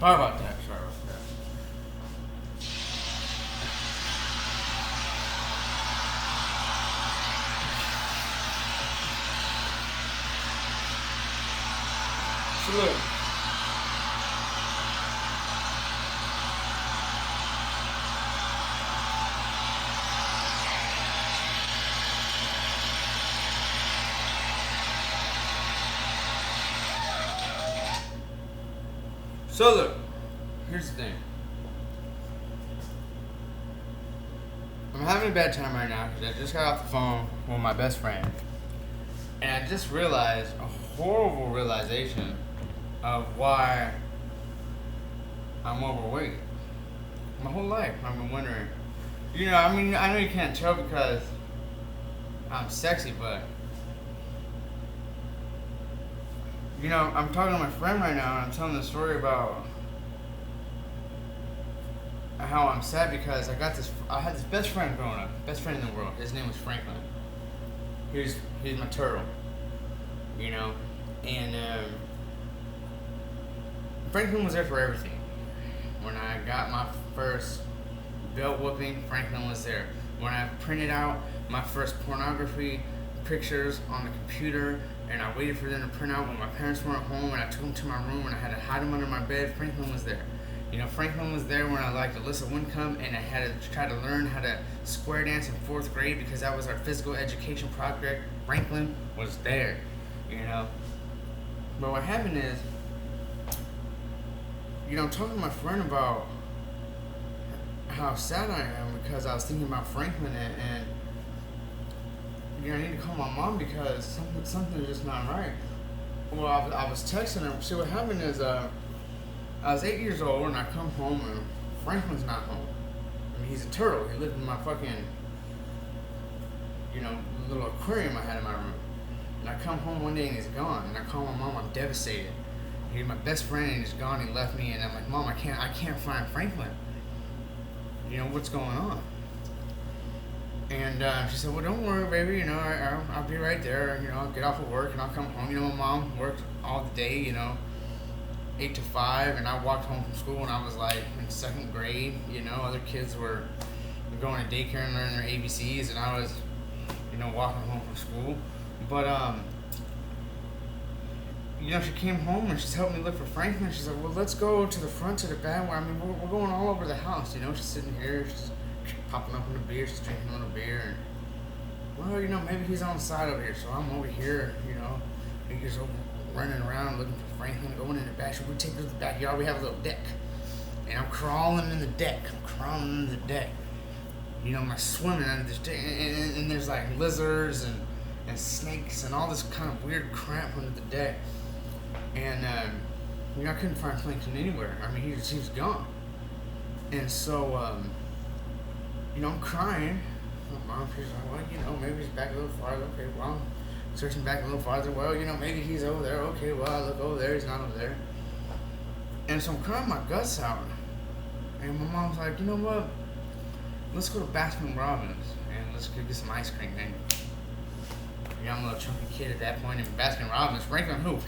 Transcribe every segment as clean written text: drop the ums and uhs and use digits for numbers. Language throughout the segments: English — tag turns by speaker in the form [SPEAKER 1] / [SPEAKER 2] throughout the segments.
[SPEAKER 1] Sorry about that. Sorry about that. So look. So look. Here's the thing. I'm having a bad time right now because I just got off the phone with my best friend, and I just realized a horrible realization of why I'm overweight. My whole life I've been wondering. You know, I mean, I know you can't tell because I'm sexy, but you know, I'm talking to my friend right now and I'm telling the story about how I'm sad because I had this best friend growing up, best friend in the world. His name was Franklin. He's my turtle, you know, and Franklin was there for everything. When I got my first belt whooping, Franklin was there. When I printed out my first pornography pictures on the computer and I waited for them to print out when my parents weren't home and I took them to my room and I had to hide them under my bed, Franklin was there. You know, Franklin was there when I liked Alyssa Wincombe and I had to try to learn how to square dance in 4th grade because that was our physical education project. Franklin was there, you know. But what happened is, you know, I'm talking to my friend about how sad I am because I was thinking about Franklin and you know, I need to call my mom because something's just not right. Well, I was texting her. See, what happened is, I was 8 years old and I come home and Franklin's not home. I mean, he's a turtle. He lived in my fucking, you know, little aquarium I had in my room. And I come home one day and he's gone. And I call my mom. I'm devastated. He's my best friend and he's gone. He left me. And I'm like, Mom, I can't find Franklin. You know, what's going on? And she said, well, don't worry, baby. You know, I'll be right there. You know, I'll get off of work and I'll come home. You know, my mom worked all the day, you know, 8 to 5. And I walked home from school when I was like in 2nd grade. You know, other kids were going to daycare and learning their ABCs. And I was, you know, walking home from school. But, you know, she came home and she's helped me look for Franklin. She's like, well, let's go to the front, to the back. I mean, we're going all over the house. You know, she's sitting here. She's popping up in a beer, she's drinking a little beer, and well, you know, maybe he's on the side over here, so I'm over here, you know, he's over running around looking for Franklin, going in the back. Should we take her to the backyard? We have a little deck, and I'm crawling in the deck. You know, I'm swimming under this deck, and there's like lizards and snakes and all this kind of weird crap under the deck, and you know, I couldn't find Franklin anywhere. I mean, he was gone, and so you know, I'm crying. My mom, she's like, well, you know, maybe he's back a little farther. Okay, well, I'm searching back a little farther. Well, you know, maybe he's over there. Okay, well, I look over there. He's not over there. And so I'm crying my guts out. And my mom's like, you know what? Let's go to Baskin Robbins and let's go get some ice cream. And you know, I'm a little chunky kid at that point. And Baskin Robbins, Franklin, who?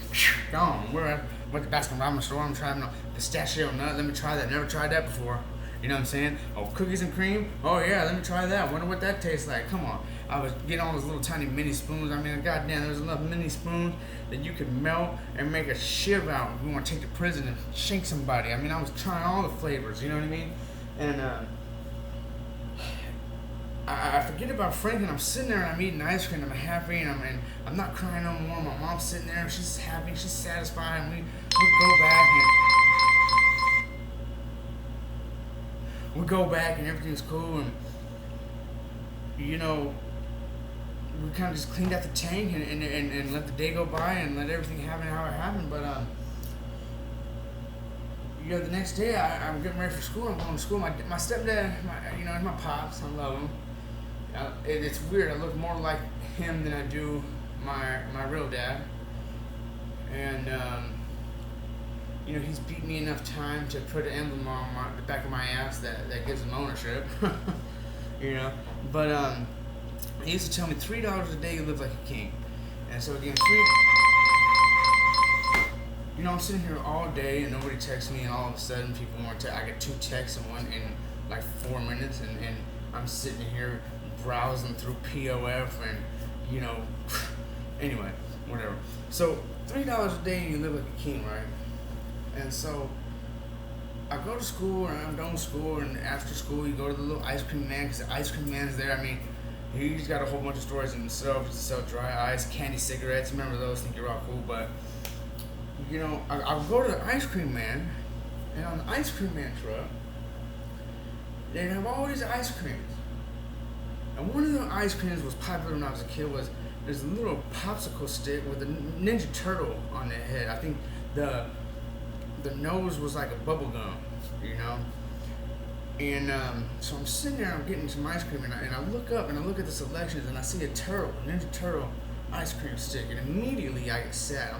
[SPEAKER 1] Gone. We're at the Baskin Robbins store. I'm trying the pistachio nut. Let me try that. Never tried that before. You know what I'm saying? Oh, cookies and cream? Oh, yeah, let me try that. Wonder what that tastes like. Come on. I was getting all those little tiny mini spoons. I mean, goddamn, there's enough mini spoons that you could melt and make a shiv out if you want to take to prison and shank somebody. I mean, I was trying all the flavors, you know what I mean? And I forget about Franklin. I'm sitting there and I'm eating ice cream. I'm happy and I'm not crying no more. My mom's sitting there and she's happy. She's satisfied. And we go back and everything's cool, and you know, we kind of just cleaned out the tank and let the day go by and let everything happen how it happened. But you know, the next day I'm getting ready for school. I'm going to school. My stepdad, you know, my pops, I love him. It's weird. I look more like him than I do my real dad, and you know, he's beat me enough time to put an emblem on the back of my ass that gives him ownership. You know, but he used to tell me $3 a day you live like a king, and so again, I'm sitting here all day and nobody texts me, and all of a sudden people want to. I get two texts in like 4 minutes, and I'm sitting here browsing through POF and you know, anyway, whatever. So $3 a day and you live like a king, right? And so I go to school and I'm done with school, and after school you go to the little ice cream man because the ice cream man's there. I mean, he's got a whole bunch of stores in himself to sell dry ice, candy, cigarettes. Remember those? Think you're all cool, but I'll go to the ice cream man, and on the ice cream man truck, they have all these ice creams. And one of the ice creams was popular when I was a kid. Was there's a little popsicle stick with a Ninja Turtle on the head. I think the nose was like a bubble gum, And so I'm sitting there, I'm getting some ice cream, and I look up and I look at the selections, and I see a Ninja Turtle ice cream stick, and immediately I get sad.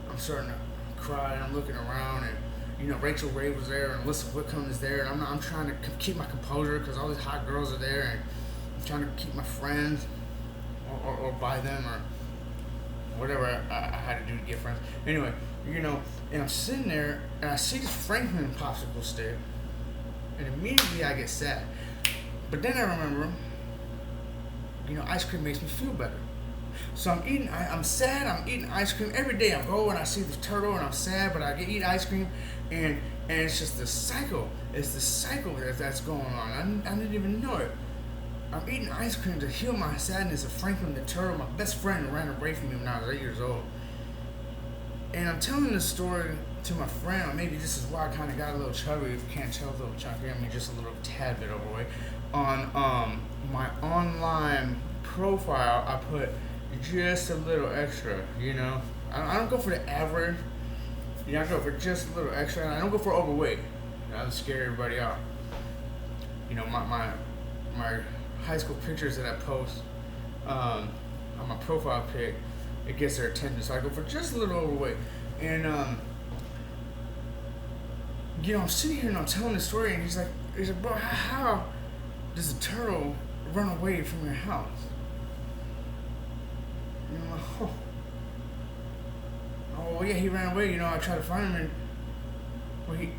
[SPEAKER 1] I'm starting to cry, and I'm looking around, and Rachel Ray was there, and Alyssa Whitcomb is there, and I'm trying to keep my composure because all these hot girls are there, and I'm trying to keep my friends, or buy them, or whatever I had to do to get friends. Anyway, and I'm sitting there, and I see this Franklin popsicle stick, and immediately I get sad. But then I remember, ice cream makes me feel better. So I'm sad, I'm eating ice cream. Every day I go and I see this turtle and I'm sad, but I eat ice cream, and it's just the cycle. It's the cycle that's going on. I didn't even know it. I'm eating ice cream to heal my sadness of Franklin the turtle, my best friend who ran away from me when I was 8 years old. And I'm telling this story to my friend, or maybe this is why I kind of got a little chubby. If you can't tell, a little chunky, I mean just a little tad bit overweight. On my online profile, I put just a little extra, I don't go for the average, I go for just a little extra, and I don't go for overweight. I would scare everybody out. My high school pictures that I post on my profile pic, it gets their attention, so I go for just a little overweight. And I'm sitting here and I'm telling the story, and he's like, bro, how does a turtle run away from your house? And I'm like, oh yeah, he ran away. I tried to find him, and he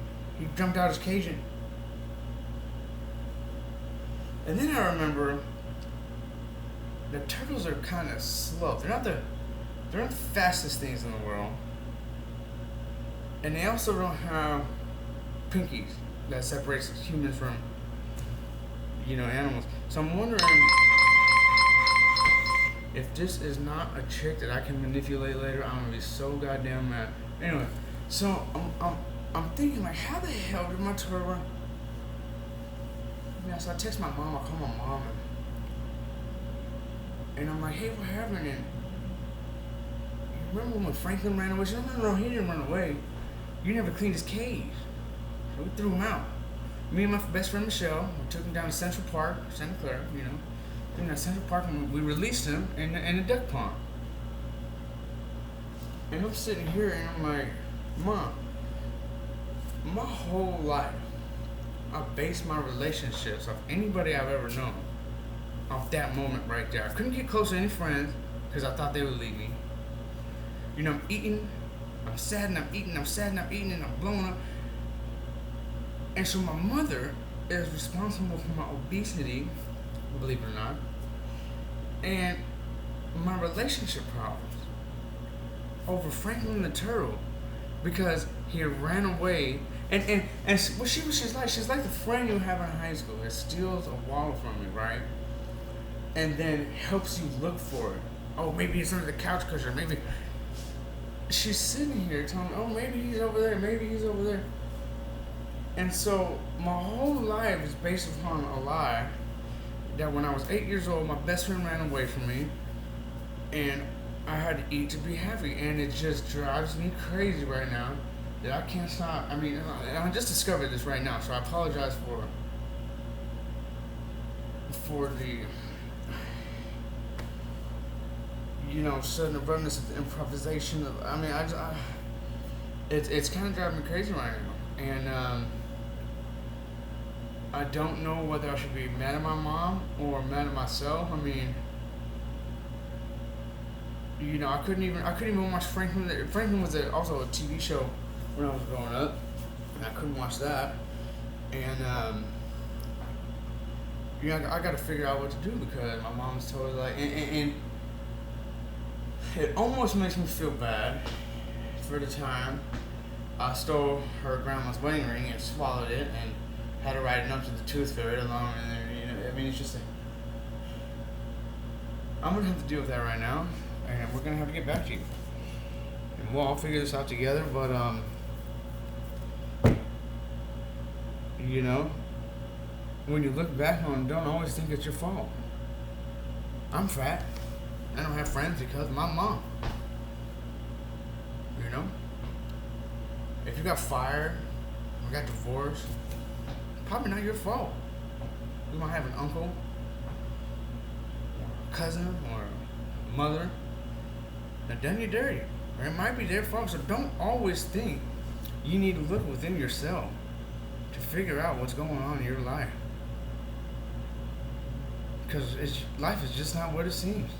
[SPEAKER 1] jumped out his cage. And then I remember the turtles are kind of slow. They're not the fastest things in the world, and they also don't have pinkies that separates humans from animals. So I'm wondering if this is not a trick that I can manipulate later. I'm gonna be so goddamn mad. Anyway, so I'm thinking, like, how the hell did my turtle run? So I text my mom. I call my mom, and I'm like, hey, what happened? And you remember when Franklin ran away? She said, no, he didn't run away. You never cleaned his cage. So we threw him out. Me and my best friend Michelle, we took him down to Central Park, Santa Clara, in that Central Park, and we released him in the duck pond. And I'm sitting here and I'm like, Mom, my whole life, I based my relationships of anybody I've ever known off that moment right there. I couldn't get close to any friends because I thought they would leave me. I'm eating, I'm sad and I'm eating, I'm sad and I'm eating, and I'm blowing up. And so my mother is responsible for my obesity, believe it or not, and my relationship problems over Franklin the turtle, because he ran away. And what she's like the friend you have in high school that steals a wallet from you, right? And then helps you look for it. Oh, maybe it's under the couch cushion. Maybe she's sitting here telling me, oh, maybe he's over there. Maybe he's over there. And so my whole life is based upon a lie that when I was 8 years old, my best friend ran away from me, and I had to eat to be happy. And it just drives me crazy right now that I can't stop. I mean, I just discovered this right now, so I apologize for the sudden abundance of the improvisation of. I mean, it's kind of driving me crazy right now, and I don't know whether I should be mad at my mom or mad at myself. I mean, I couldn't even watch Franklin. Franklin was also a TV show when I was growing up, and I couldn't watch that. And I got to figure out what to do because my mom's totally like, and it almost makes me feel bad for the time I stole her grandma's wedding ring and swallowed it and had to write it up to the tooth fairy along, and I mean, it's just I'm gonna have to deal with that right now, and we're gonna have to get back to you, and we'll all figure this out together. But you know, when you look back on it, don't always think it's your fault. I'm fat. I don't have friends because of my mom. You know? If you got fired or got divorced, probably not your fault. You might have an uncle, or a cousin, or a mother that done you dirty. Or it might be their fault, so don't always think you need to look within yourself to figure out what's going on in your life. Because life is just not what it seems.